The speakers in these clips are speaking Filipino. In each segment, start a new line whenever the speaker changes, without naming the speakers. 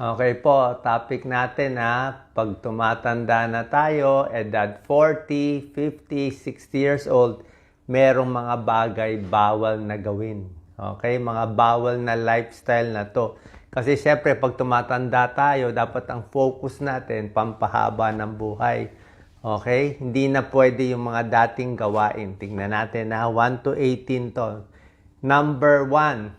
Okay po, topic natin pag tumatanda na tayo, edad 40, 50, 60 years old, merong mga bagay bawal na gawin. Okay, mga bawal na lifestyle na to. Kasi syempre, pag tumatanda tayo, dapat ang focus natin, pampahaba ng buhay. Okay, hindi na pwede yung mga dating gawain. Tingnan natin 1 to 18 to. Number 1,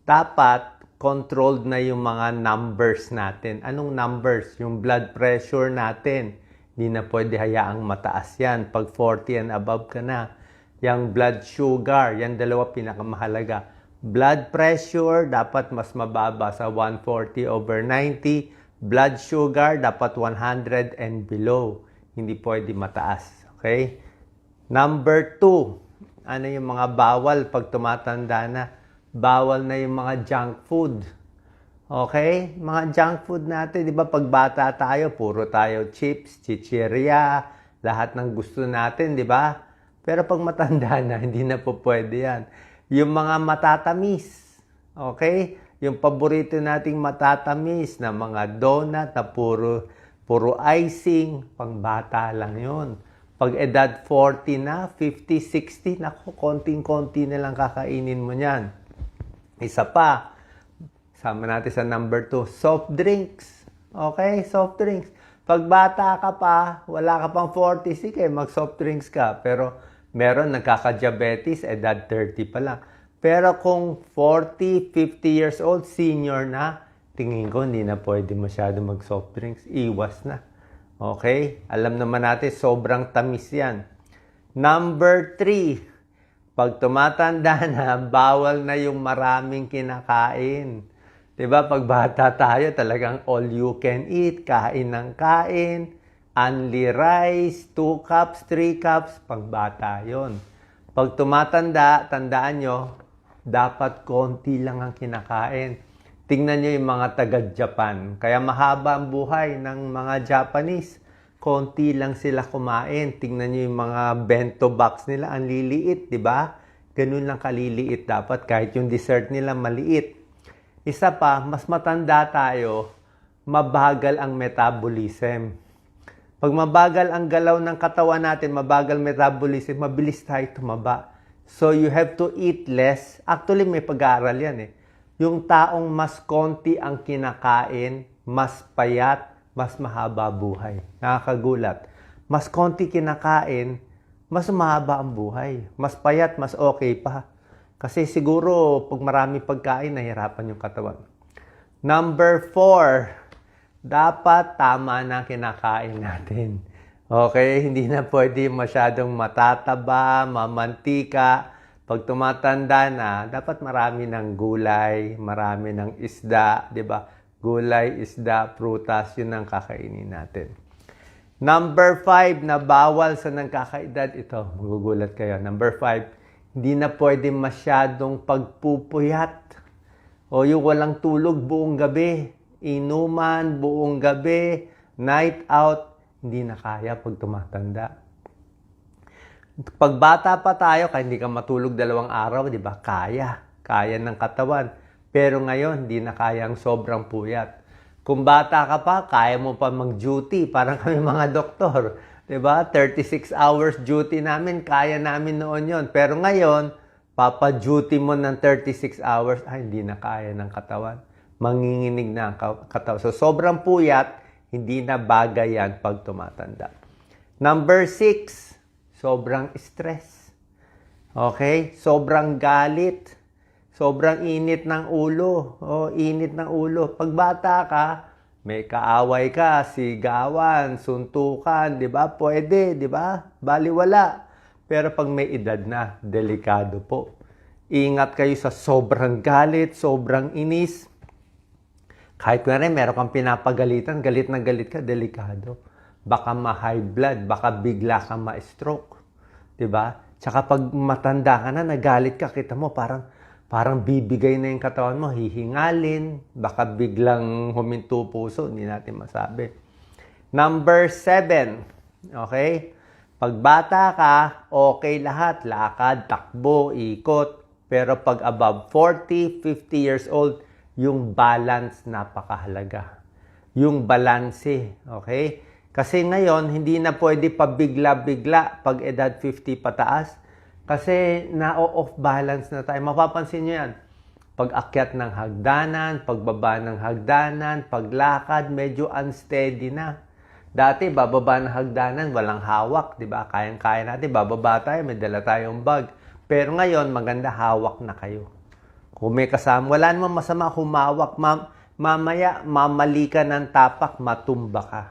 dapat controlled na yung mga numbers natin. Anong numbers? Yung blood pressure natin. Hindi na pwede hayaang mataas yan. Pag 40 and above ka na. Yung blood sugar, yan dalawa pinakamahalaga. Blood pressure, dapat mas mababa sa 140/90. Blood sugar, dapat 100 and below. Hindi pwede mataas. Okay? Number 2, ano yung mga bawal pag tumatanda na? Bawal na yung mga junk food. Okay? Mga junk food natin, di ba pag bata tayo, puro tayo chips, chichirya, lahat ng gusto natin, di ba? Pero pag matanda na, hindi na po pwede yan. Yung mga matatamis, okay? Yung paborito nating matatamis na mga donut na puro icing, pang bata lang yun. Pag edad 40 na, 50, 60, naku, konting-konti na lang kakainin mo niyan. Isa pa, sama natin sa number 2, soft drinks. Okay, soft drinks. Pag bata ka pa, wala ka pang 40, sige, mag-soft drinks ka. Pero meron nagkaka-diabetes, edad 30 pa lang. Pero kung 40, 50 years old, senior na, tingin ko hindi na pwede masyado mag-soft drinks. Iwas na. Okay? Alam naman natin, sobrang tamis yan. Number 3, pag tumatanda na, bawal na yung maraming kinakain. Diba? Pag bata tayo, talagang all you can eat, kain ng kain, only rice, 2 cups, 3 cups, pag bata yun. Pag tumatanda, tandaan nyo, dapat konti lang ang kinakain. Tingnan nyo yung mga taga-Japan. Kaya mahaba ang buhay ng mga Japanese. Konti lang sila kumain. Tingnan nyo yung mga bento box nila. Ang liliit, di ba? Ganun lang kaliliit dapat. Kahit yung dessert nila maliit. Isa pa, mas matanda tayo, mabagal ang metabolism. Pag mabagal ang galaw ng katawan natin, mabagal metabolism, mabilis tayo tumaba. So you have to eat less. Actually, may pag-aaral yan eh. Yung taong mas konti ang kinakain, mas payat, mas mahaba buhay. Nakakagulat. Mas konti kinakain, mas mahaba ang buhay. Mas payat, mas okay pa. Kasi siguro, pag marami pagkain, nahihirapan yung katawan. Number 4, dapat tama na kinakain natin. Okay? Hindi na pwede masyadong matataba, mamantika. Pag tumatanda na, dapat marami ng gulay, marami ng isda, di ba? Gulay, isda, prutas, yun ang kakainin natin. Number 5 na bawal sa nagkakaedad, ito, magugulat kayo. Number 5, hindi na pwede masyadong pagpupuyat. O yung walang tulog buong gabi, inuman buong gabi, night out, hindi na kaya pag tumatanda. Pag bata pa tayo, kaya hindi ka matulog 2 araw, di ba? Kaya ng katawan. Pero ngayon, hindi na kaya ang sobrang puyat. Kung bata ka pa, kaya mo pa mag-duty. Parang kami mga doktor. Diba? 36 hours duty namin, kaya namin noon yon. Pero ngayon, papa-duty mo ng 36 hours, hindi na kaya ng katawan. Manginginig na ang katawan. So, sobrang puyat, hindi na bagay yan pag tumatanda. Number 6, sobrang stress. Okay? Sobrang galit. Sobrang init ng ulo. Init ng ulo. Pag bata ka, may kaaway ka, sigawan, suntukan, di ba? Pwede, di ba? Baliwala. Pero pag may edad na, delikado po. Ingat kayo sa sobrang galit, sobrang inis. Kahit na rin, meron kang pinapagalitan, galit na galit ka, delikado. Baka ma-high blood, baka bigla ka ma-stroke. Di ba? Tsaka pag matanda ka na, nagalit ka, kita mo parang bibigay na yung katawan mo, hihingalin, baka biglang huminto puso, hindi natin masabi. Number 7, okay? Pag bata ka, okay lahat, lakad, takbo, ikot. Pero pag above 40, 50 years old, Yung balance napakahalaga. Yung balanse, okay? Kasi ngayon, hindi na pwede pabigla-bigla pag edad 50 pataas. Kasi na-off balance na tayo. Mapapansin nyo yan. Pag-akyat ng hagdanan, pagbaba ng hagdanan, paglakad, medyo unsteady na. Dati, bababa ng hagdanan, walang hawak, di ba? Kayang-kaya natin, bababa tayo, may dala tayong bag. Pero ngayon, maganda hawak na kayo. Kung may kasama, wala namang masama humawak. Mamaya, mamali ka ng tapak, matumba ka.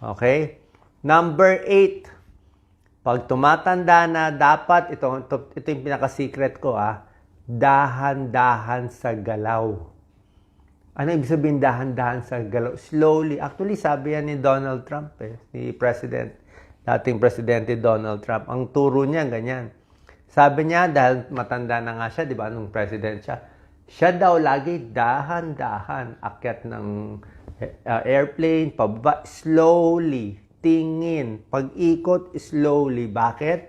Okay? Number 8. Pag tumatanda na, dapat, ito yung pinaka-secret ko, dahan-dahan sa galaw. Ano ibig sabihin dahan-dahan sa galaw? Slowly. Actually, sabi yan ni Donald Trump, ni dating Presidente Donald Trump. Ang turo niya, ganyan. Sabi niya, dahil matanda na nga siya, di ba, nung president siya daw lagi dahan-dahan, akyat ng airplane, pababa, slowly. Tingin, pag-ikot, slowly. Bakit?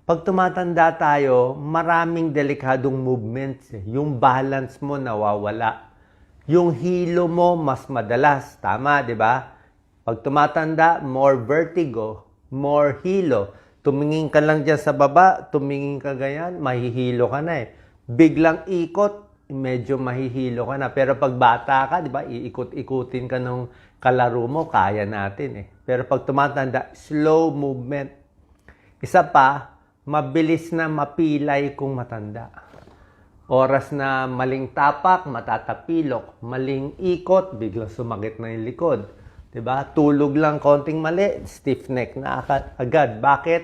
Pag tumatanda tayo, maraming delikadong movements. Yung balance mo nawawala. Yung hilo mo mas madalas. Tama, di ba? Pag tumatanda, more vertigo, more hilo. Tumingin ka lang dyan sa baba, tumingin ka ganyan, mahihilo ka na Biglang ikot, medyo mahihilo ka na. Pero pag bata ka, di ba, iikot-ikutin ka nung kalaro mo, kaya natin Pero pag tumatanda, slow movement. Isa pa, mabilis na mapilay kung matanda. Oras na maling tapak, matatapilok. Maling ikot, biglang sumakit na yung likod. Diba? Tulog lang konting mali, stiff neck na agad. Bakit?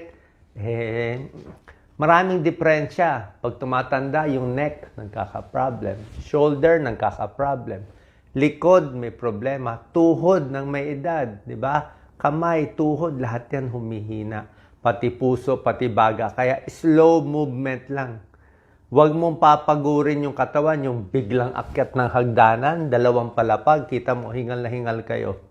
Maraming diferensya. Pag tumatanda, yung neck, nagkaka-problem. Shoulder, nagkaka-problem. Likod, may problema. Tuhod ng may edad, di ba? Kamay, tuhod, lahat yan humihina. Pati puso, pati baga. Kaya slow movement lang. Huwag mong papagurin yung katawan, yung biglang akyat ng hagdanan, dalawang palapag, kita mo, hingal na hingal kayo.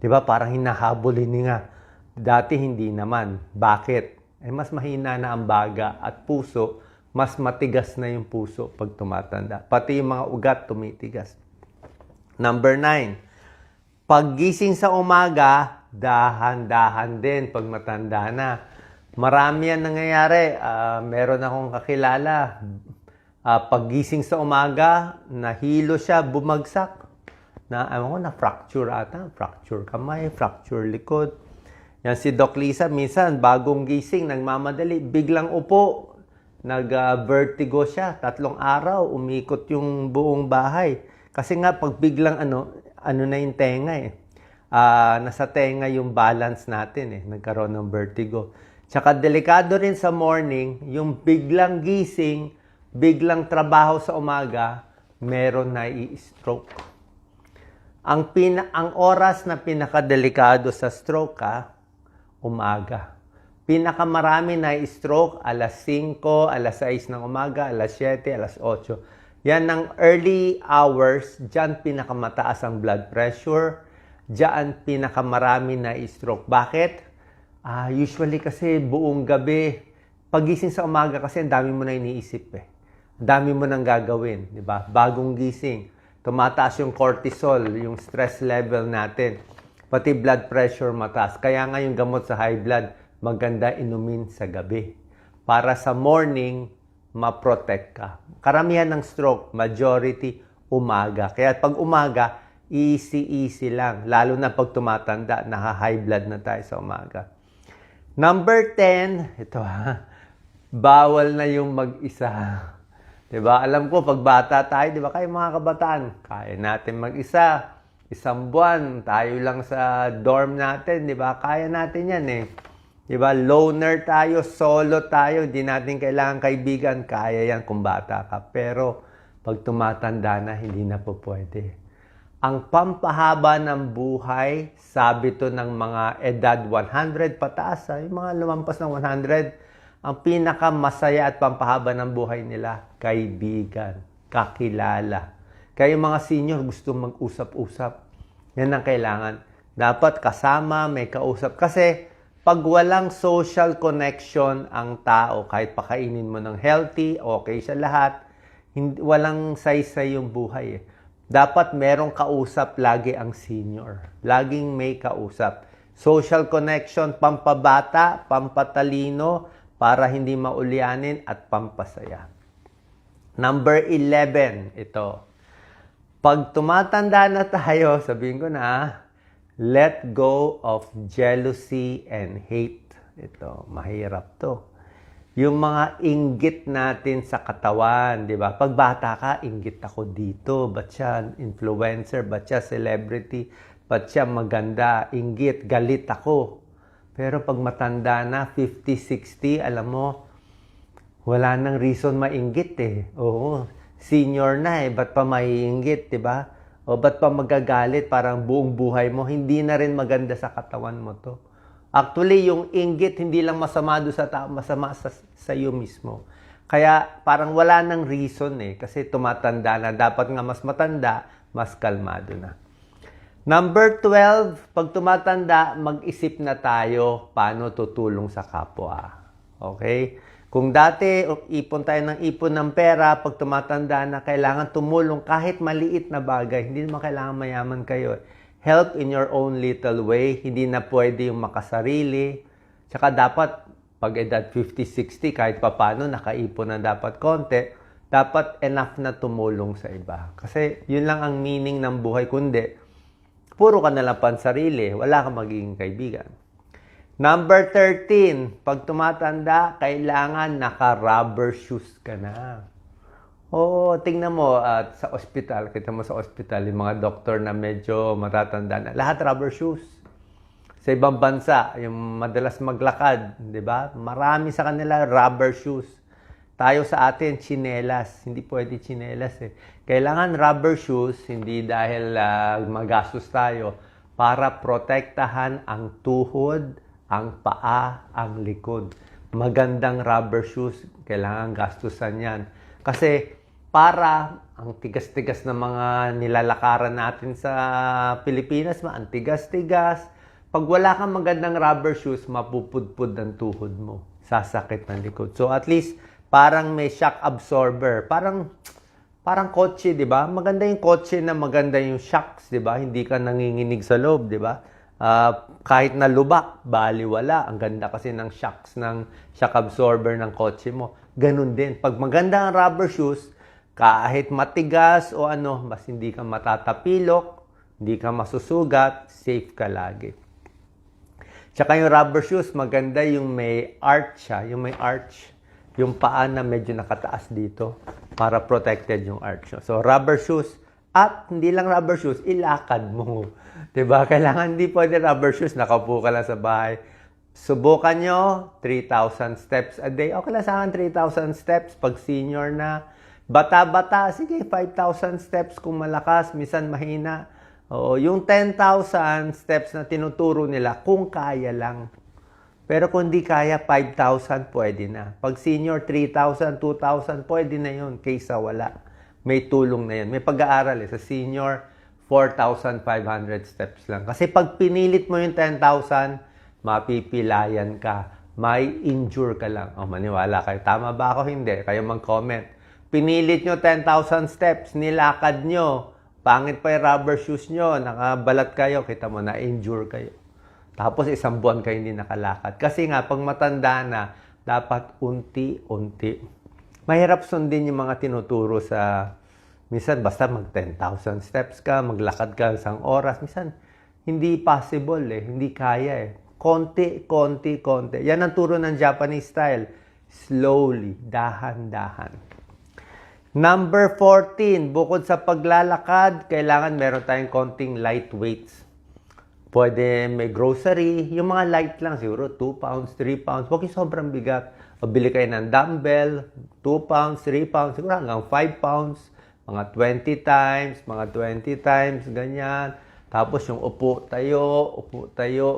Di ba? Parang hinahabol nga. Dati hindi naman. Bakit? Mas mahina na ang baga at puso, mas matigas na yung puso pag tumatanda. Pati yung mga ugat tumitigas. Number 9, paggising sa umaga, dahan-dahan din pag matanda na. Marami yan nangyayari. Meron akong kakilala. Paggising sa umaga, nahilo siya, bumagsak. Na-fracture ata. Fracture kamay, fracture likod. Yan si Doc Lisa, minsan bagong gising, nagmamadali, biglang upo. Nag-vertigo siya. 3 araw, umikot yung buong bahay. Kasi nga, pag biglang na yung tenga nasa tenga yung balance natin nagkaroon ng vertigo. Tsaka delikado rin sa morning, yung biglang gising, biglang trabaho sa umaga, meron na i-stroke. Ang oras na pinakadelikado sa stroke, umaga. Pinakamarami na i-stroke, alas 5, alas 6 ng umaga, alas 7, alas 8. Yan ng early hours, dyan pinakamataas ang blood pressure, dyan pinakamarami na i-stroke. Bakit? Usually kasi buong gabi, pagising sa umaga kasi ang dami mo na iniisip Ang dami mo nang gagawin, di ba? Bagong gising, tumataas yung cortisol, yung stress level natin. Pati blood pressure mataas. Kaya nga yung gamot sa high blood, maganda inumin sa gabi. Para sa morning, ma-protect ka. Karamihan ng stroke, majority, umaga. Kaya pag umaga, easy lang. Lalo na pag tumatanda, naka-high blood na tayo sa umaga. Number 10, ito bawal na yung mag-isa. Diba? Alam ko, pag bata tayo, diba kayo mga kabataan, kaya natin mag-isa. Isang buwan, tayo lang sa dorm natin, diba? Kaya natin yan Diba? Loner tayo, solo tayo, hindi natin kailangan kaibigan. Kaya yan kung bata ka. Pero pag tumatanda na, hindi na po pwede. Ang pampahaba ng buhay, sabi to ng mga edad 100 pataas, yung mga lumampas ng 100, ang pinakamasaya at pampahaba ng buhay nila, kaibigan, kakilala. Kaya yung mga senior gusto mag-usap-usap. Yan ang kailangan. Dapat kasama, may kausap. Kasi pag walang social connection ang tao, kahit pakainin mo ng healthy, okay sa lahat, walang saysay yung buhay Dapat merong kausap lagi ang senior. Laging may kausap. Social connection, pampabata, pampatalino, para hindi maulyanin at pampasaya. Number 11, ito. Pag tumatanda na tayo, sabihin ko na, let go of jealousy and hate. Ito, mahirap to. Yung mga inggit natin sa katawan, di ba? Pag bata ka, inggit ako dito. Ba't siya influencer? Ba't siya celebrity? Ba't siya maganda? Inggit, galit ako. Pero pag matanda na, 50, 60, alam mo, wala nang reason mainggit eh. Oo, senior na eh. Ba't pa maiinggit, di ba? O ba't pa magagalit? Parang buong buhay mo. Hindi na rin maganda sa katawan mo to. Actually, yung inggit, hindi lang masama doon sa tao, masama sa iyo mismo. Kaya parang wala nang reason eh. Kasi tumatanda na. Dapat nga mas matanda, mas kalmado na. Number 12, pag tumatanda, mag-isip na tayo paano tutulong sa kapwa. Okay? Kung dati, ipon tayo ng ipon ng pera, pag tumatanda na, kailangan tumulong kahit maliit na bagay. Hindi naman kailangan mayaman kayo. Help in your own little way. Hindi na pwede yung makasarili. Tsaka dapat, pag edad 50, 60, kahit papano, nakaipon na dapat konti, dapat enough na tumulong sa iba. Kasi yun lang ang meaning ng buhay, kundi puro ka na lang pansarili, wala kang magiging kaibigan. Number 13, pag tumatanda, kailangan naka-rubber shoes ka na. Oo, tingnan mo at sa ospital, kita mo sa ospital, yung mga doktor na medyo matatanda na, lahat rubber shoes. Sa ibang bansa, yung madalas maglakad, di ba? Marami sa kanila rubber shoes. Tayo sa atin, tsinelas. Hindi pwede tsinelas eh. Kailangan rubber shoes, hindi dahil magastos tayo, para protektahan ang tuhod, ang paa, ang likod. Magandang rubber shoes, kailangan gastusan yan. Kasi para ang tigas-tigas na mga nilalakaran natin sa Pilipinas, ang tigas-tigas. Pag wala kang magandang rubber shoes, mapupudpud ang tuhod mo. Sasakit ng likod. So at least, parang may shock absorber. Parang kotse, di ba? Maganda yung kotse na maganda yung shocks, di ba? Hindi ka nanginginig sa loob, di ba? Kahit na lubak, baliwala. Ang ganda kasi ng shocks, ng shock absorber ng kotse mo. Ganun din. Pag maganda ang rubber shoes, kahit matigas o ano, mas hindi ka matatapilok, hindi ka masusugat, safe ka lagi. Tsaka yung rubber shoes, maganda yung may arch siya, yung may arch. Yung paa na medyo nakataas dito para protected yung arch. So, rubber shoes. At hindi lang rubber shoes, ilakad mo. Diba? Kailangan hindi pwede rubber shoes, nakaupo ka lang sa bahay. Subukan nyo, 3,000 steps a day. Okay lang sa akin, 3,000 steps pag senior na. Bata-bata, sige, 5,000 steps kung malakas, minsan mahina. Oo, yung 10,000 steps na tinuturo nila, kung kaya lang. Pero kung di kaya, 5,000 pwede na. Pag senior, 3,000, 2,000, pwede na yun, kaysa wala. May tulong na yun. May pag-aaral sa senior, 4,500 steps lang. Kasi pag pinilit mo yung 10,000, mapipilayan ka. May injure ka lang. O, maniwala kayo. Tama ba ako? Hindi. Kayo mag-comment. Pinilit nyo 10,000 steps, nilakad nyo. Pangit pa yung rubber shoes nyo, nakabalat kayo, kita mo, na-injure kayo. Tapos isang buwan kayo hindi nakalakad. Kasi nga, pag matanda na, dapat unti-unti. Mahirap sundin yung mga tinuturo sa, minsan basta mag 10,000 steps ka, maglakad ka isang oras. Minsan, hindi possible eh, hindi kaya eh. Konti, konti, konti. Yan ang turo ng Japanese style. Slowly, dahan-dahan. Number 14, bukod sa paglalakad, kailangan meron tayong konting light weights. Pwede may grocery, yung mga light lang, siguro 2 pounds, 3 pounds. Huwag yung sobrang bigat. O bili kayo ng dumbbell, 2 pounds, 3 pounds, siguro hanggang 5 pounds, mga 20 times, ganyan. Tapos yung upo tayo,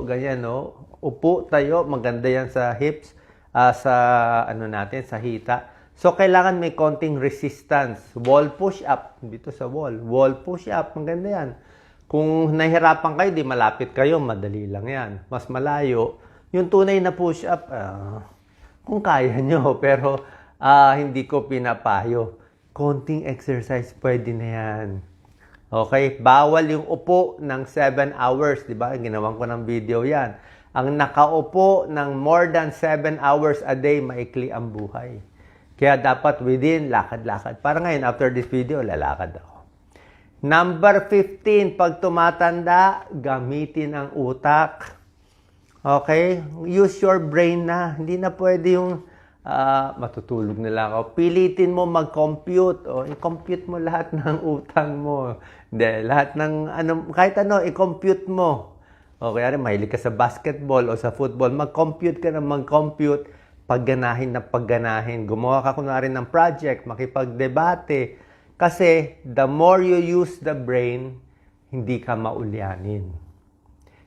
ganyan, no? Upo tayo, maganda yan sa hips, sa ano natin, sa hita. So, kailangan may konting resistance. Wall push-up. Dito sa wall. Wall push-up. Maganda yan. Kung nahihirapan kayo, di malapit kayo, madali lang yan. Mas malayo. Yung tunay na push-up, kung kaya nyo, pero hindi ko pinapayo. Konting exercise, pwede na yan. Okay? Bawal yung upo ng 7 hours. Di ba? Ginawan ko ng video yan. Ang nakaupo ng more than 7 hours a day, maikli ang buhay. Kaya dapat within, lakad-lakad. Para ngayon, after this video, lalakad ako. Number 15, pag tumatanda, gamitin ang utak. Okay? Use your brain na. Hindi na pwede yung matutulog na lang ako. Pilitin mo mag-compute. O, i-compute mo lahat ng utang mo. Hindi, lahat ng, kahit ano, i-compute mo. O, kaya rin, mahilig ka sa basketball o sa football, mag-compute ka na mag-compute. Pagganahin na pagganahin. Gumawa ka kunwari ng project, makipagdebate. Kasi, the more you use the brain, hindi ka maulyanin.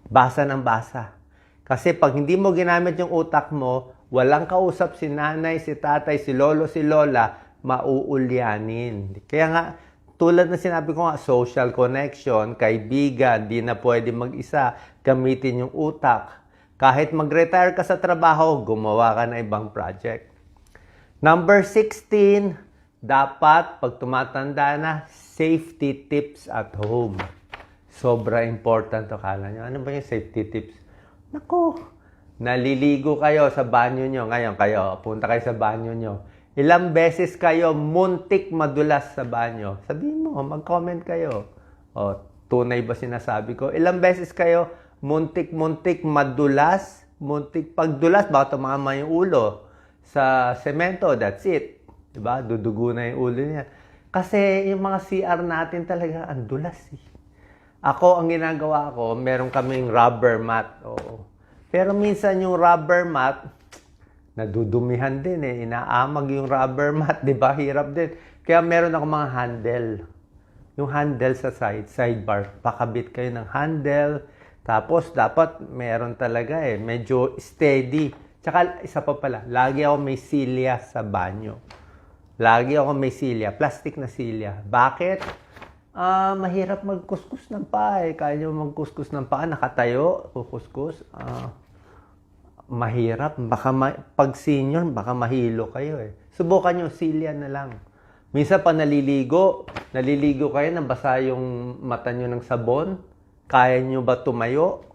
Basa ng basa. Kasi pag hindi mo ginamit yung utak mo, walang kausap si nanay, si tatay, si lolo, si lola, mauulyanin. Kaya nga, tulad na sinabi ko nga, social connection, kaibigan, di na pwede mag-isa, gamitin yung utak. Kahit mag-retire ka sa trabaho, gumawa ka ng ibang project. Number 16, dapat pag tumatanda na, safety tips at home. Sobra important to. Kala nyo, ano ba yung safety tips? Naku, naliligo kayo sa banyo nyo. Ngayon kayo, punta kayo sa banyo nyo. Ilang beses kayo muntik madulas sa banyo? Sabihin mo, mag-comment kayo. O, tunay ba sinasabi ko? Ilang beses kayo muntik-muntik madulas? Muntik pagdulas, baka tumama yung ulo sa semento. That's it. Diba? Dudugo na yung ulo niya. Kasi yung mga CR natin talaga, ang dulas eh. Ako, ang ginagawa ko, meron kaming rubber mat. Oo. Pero minsan yung rubber mat, nadudumihan din eh. Inaamag yung rubber mat, di ba? Hirap din. Kaya meron ako mga handle. Yung handle sa sidebar. Pakabit kayo ng handle. Tapos, dapat meron talaga eh. Medyo steady. Tsaka, isa pa pala, lagi ako may silya sa banyo. Lagi ako may silya. Plastic na silya. Bakit? Mahirap magkuskus ng paa eh. Kaya nyo magkuskus ng paa, nakatayo, kukuskus. Mahirap. Baka pag senior, baka mahilo kayo eh. Subukan nyo, silya na lang. Minsan pa naliligo kayo, nabasa yung mata nyo ng sabon. Kaya nyo ba tumayo?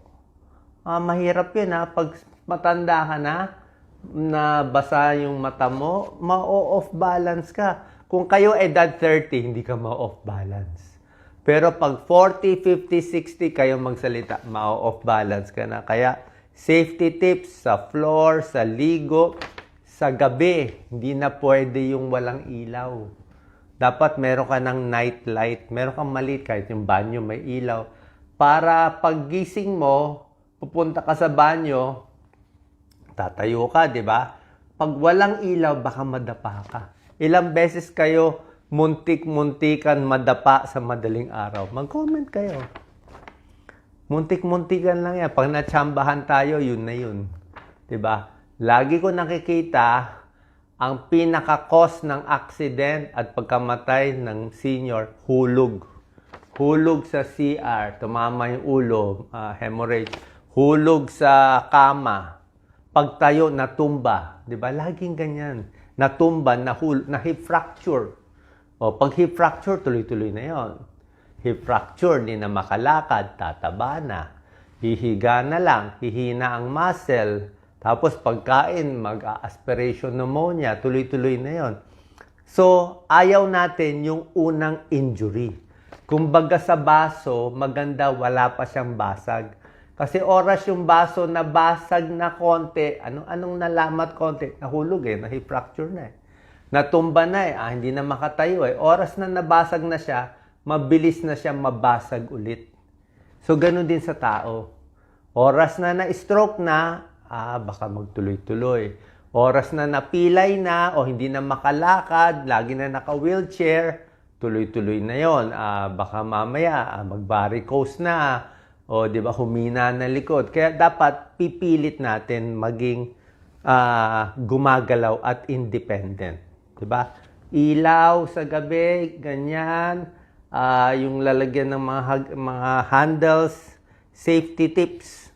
Mahirap yun ha. Pag matanda ka na, nabasa yung mata mo, ma-off balance ka. Kung kayo edad 30, hindi ka ma-off balance. Pero pag 40, 50, 60 kayo magsalita, ma-off balance ka na. Kaya safety tips sa floor, sa ligo, sa gabi, hindi na pwede yung walang ilaw. Dapat meron ka ng night light. Meron kang maliit, kahit yung banyo may ilaw. Para paggising mo, pupunta ka sa banyo, tatayo ka, di ba? Pag walang ilaw, baka madapa ka. Ilang beses kayo muntik-muntikan madapa sa madaling araw? Mag-comment kayo. Muntik-muntikan lang yan. Pag natsambahan tayo, yun na yun. Diba? Lagi ko nakikita ang pinaka-cause ng accident at pagkamatay ng senior, hulog. Hulog sa CR, tumama yung ulo, hemorrhage. Hulog sa kama. Pagtayo, natumba. Diba? Laging ganyan. Natumba, na hip fracture. O, pag hip fracture, tuloy-tuloy na yon. Hip fracture, di na makalakad, tataba na. Hihiga na lang, hihina ang muscle. Tapos pagkain, mag-aspiration pneumonia, tuloy-tuloy na yon. So, ayaw natin yung unang injury. Kumbaga sa baso, maganda wala pa siyang basag. Kasi oras yung baso na basag na konti, anong nalamat konti? Nahulog eh, na-hip fracture na eh. Natumba na eh, hindi na makatayo eh. Oras na nabasag na siya, mabilis na siya mabasag ulit. So, ganun din sa tao. Oras na na-stroke na, baka magtuloy-tuloy. Oras na napilay na o hindi na makalakad, lagi na naka-wheelchair, tuloy-tuloy na yon. Baka mamaya mag-varicose na o di ba humina na likod. Kaya dapat pipilit natin maging gumagalaw at independent. Di ba? Ilaw sa gabi, ganyan. Yung lalagyan ng mga handles, safety tips.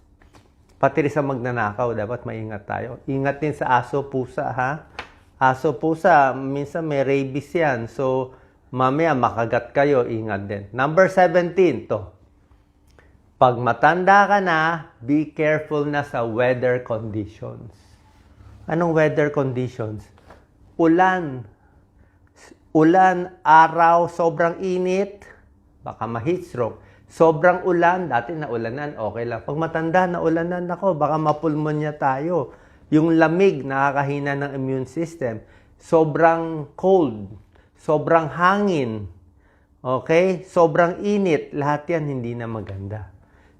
Pati rin sa magnanakaw, dapat maingat tayo. Ingat din sa aso, pusa, ha? Aso, pusa, minsan may rabies yan. So, mamaya makagat kayo, ingat din. Number 17, to. Pag matanda ka na, be careful na sa weather conditions. Anong weather conditions? Ulan, araw, sobrang init, baka ma-heat stroke. Sobrang ulan, dati naulanan, okay lang. Pag matanda, naulanan ako, baka mapulmonya tayo. Yung lamig, nakakahina ng immune system. Sobrang cold, sobrang hangin, okay? Sobrang init, lahat yan hindi na maganda.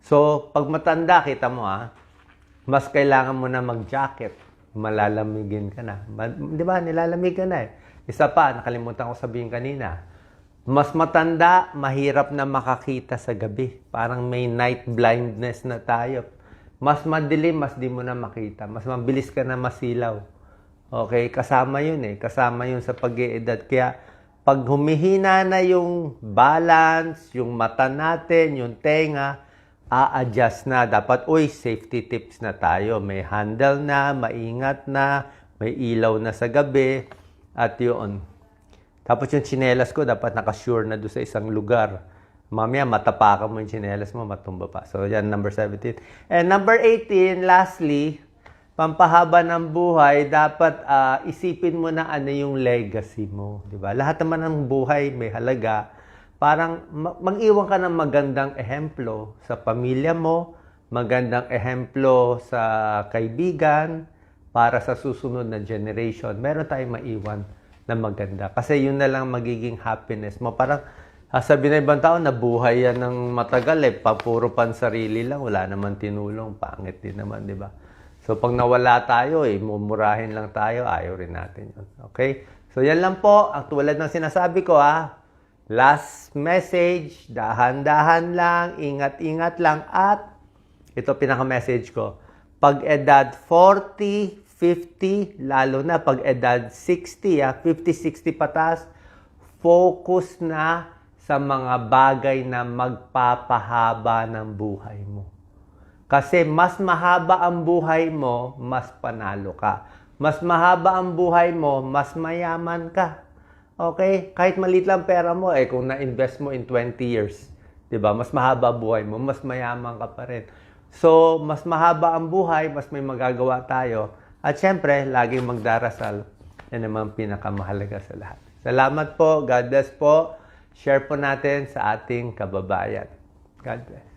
So, pag matanda, kita mo mas kailangan mo na mag-jacket. Malalamigin ka na. Di ba? Nilalamig ka na eh. Isa pa, nakalimutan ko sabihin kanina. Mas matanda, mahirap na makakita sa gabi. Parang may night blindness na tayo. Mas madilim, mas di mo na makita. Mas mabilis ka na masilaw. Okay? Kasama yun eh. Kasama yun sa pag-iedad. Kaya, pag humihina na yung balance, yung mata natin, yung tenga, a-adjust na. Dapat, safety tips na tayo. May handle na, maingat na, may ilaw na sa gabi, at yun. Tapos yung tsinelas ko, dapat nakasure na doon sa isang lugar. Mamaya, matapakan mo yung tsinelas mo, matumba pa. So, yan, number 17. And number 18, lastly, pampahaba ng buhay, dapat isipin mo na ano yung legacy mo. Diba? Lahat naman ng buhay may halaga. Parang mag-iwan ka ng magandang ehemplo sa pamilya mo, magandang ehemplo sa kaibigan, para sa susunod na generation. Meron tayong maiwan na maganda. Kasi yun na lang magiging happiness mo. Parang sabi na ibang tao, nabuhay yan ng matagal puro pansarili lang, wala naman tinulong, pangit din naman, di ba? So pag nawala tayo, mumurahin lang tayo, ayaw rin natin yun. Okay? So yan lang po, ang tulad ng sinasabi ko last message, dahan-dahan lang, ingat-ingat lang, at ito pinaka-message ko, pag edad 40, 50, lalo na pag edad 60, 50-60 patas, focus na sa mga bagay na magpapahaba ng buhay mo. Kasi mas mahaba ang buhay mo, mas panalo ka. Mas mahaba ang buhay mo, mas mayaman ka. Okay? Kahit maliit lang pera mo, kung na-invest mo in 20 years, diba? Mas mahaba buhay mo, mas mayaman ka pa rin. So, mas mahaba ang buhay, mas may magagawa tayo. At syempre, laging magdarasal. Yan naman pinakamahalaga sa lahat. Salamat po. God bless po. Share po natin sa ating kababayan. God bless.